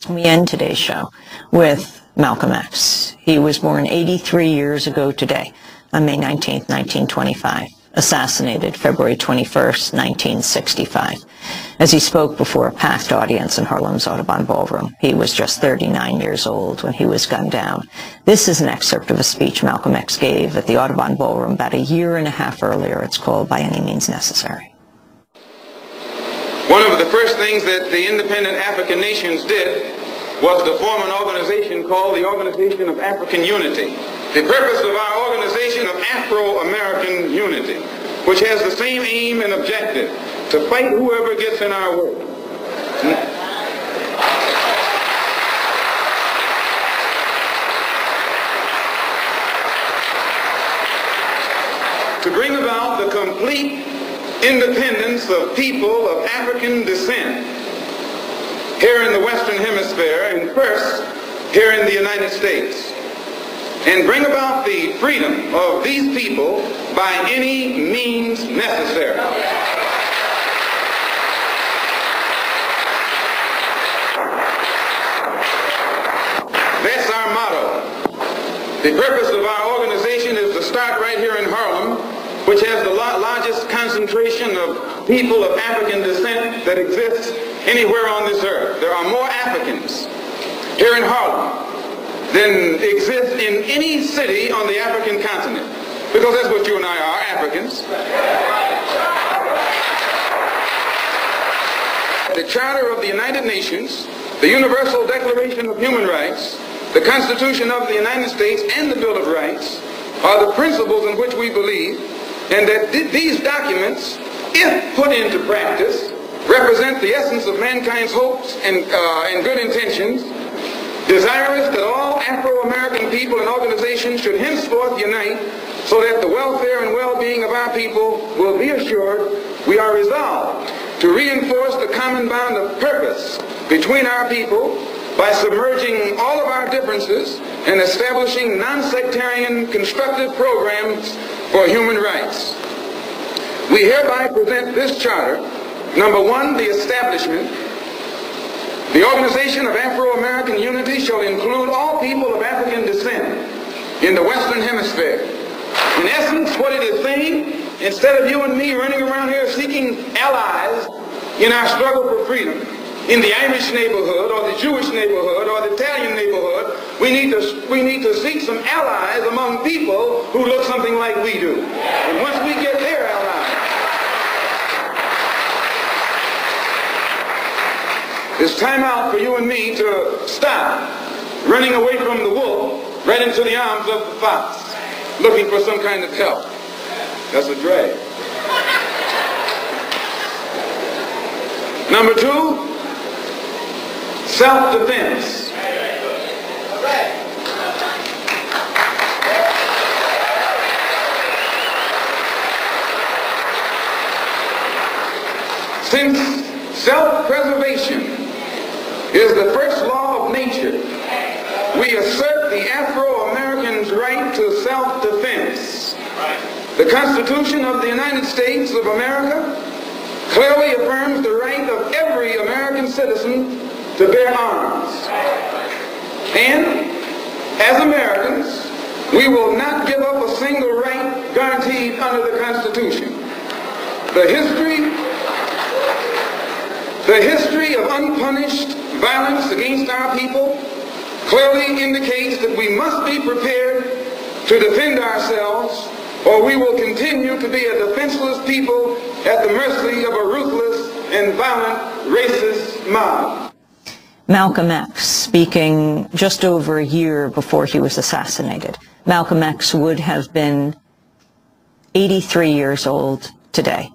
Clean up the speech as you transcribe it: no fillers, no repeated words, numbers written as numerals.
We end today's show with Malcolm X. He was born 83 years ago today, on May 19, 1925, assassinated February 21, 1965. As he spoke before a packed audience in Harlem's Audubon Ballroom, he was just 39 years old when he was gunned down. This is an excerpt of a speech Malcolm X gave at the Audubon Ballroom about a year and a half earlier. It's called By Any Means Necessary. One of the first things that the independent African nations did was to form an organization called the Organization of African Unity. The purpose of our organization of Afro-American Unity, which has the same aim and objective, to fight whoever gets in our way. To bring about the complete independence of people of African descent here in the Western Hemisphere, and first here in the United States, and bring about the freedom of these people by any means necessary. That's our motto. The purpose of our organization is to start right here in Harlem, which has the largest concentration of people of African descent that exists anywhere on this earth. There are more Africans here in Harlem than exist in any city on the African continent, because that's what you and I are, Africans. The Charter of the United Nations, the Universal Declaration of Human Rights, the Constitution of the United States, and the Bill of Rights are the principles in which we believe, and that these documents, if put into practice, represent the essence of mankind's hopes and good intentions, desirous that all Afro-American people and organizations should henceforth unite so that the welfare and well-being of our people will be assured. We are resolved to reinforce the common bond of purpose between our people by submerging all of our differences and establishing non-sectarian constructive programs for human rights. We hereby present this charter. Number one, the establishment. The Organization of Afro-American Unity shall include all people of African descent in the Western Hemisphere. In essence, what it is saying, instead of you and me running around here seeking allies in our struggle for freedom, in the Irish neighborhood or the Jewish neighborhood or the Italian neighborhood, we need to seek some allies among people who look something like we do. And once we get their allies, it's time out for you and me to stop running away from the wolf right into the arms of the fox, looking for some kind of help. That's a drag. Number two, self-defense. Since self-preservation is the first law of nature, we assert the Afro-Americans' right to self-defense. The Constitution of the United States of America clearly affirms the right of every American citizen to bear arms. And as Americans, we will not give up a single right guaranteed under the Constitution. The history of unpunished violence against our people clearly indicates that we must be prepared to defend ourselves, or we will continue to be a defenseless people at the mercy of a ruthless and violent racist mob. Malcolm X, speaking just over a year before he was assassinated. Malcolm X would have been 83 years old today.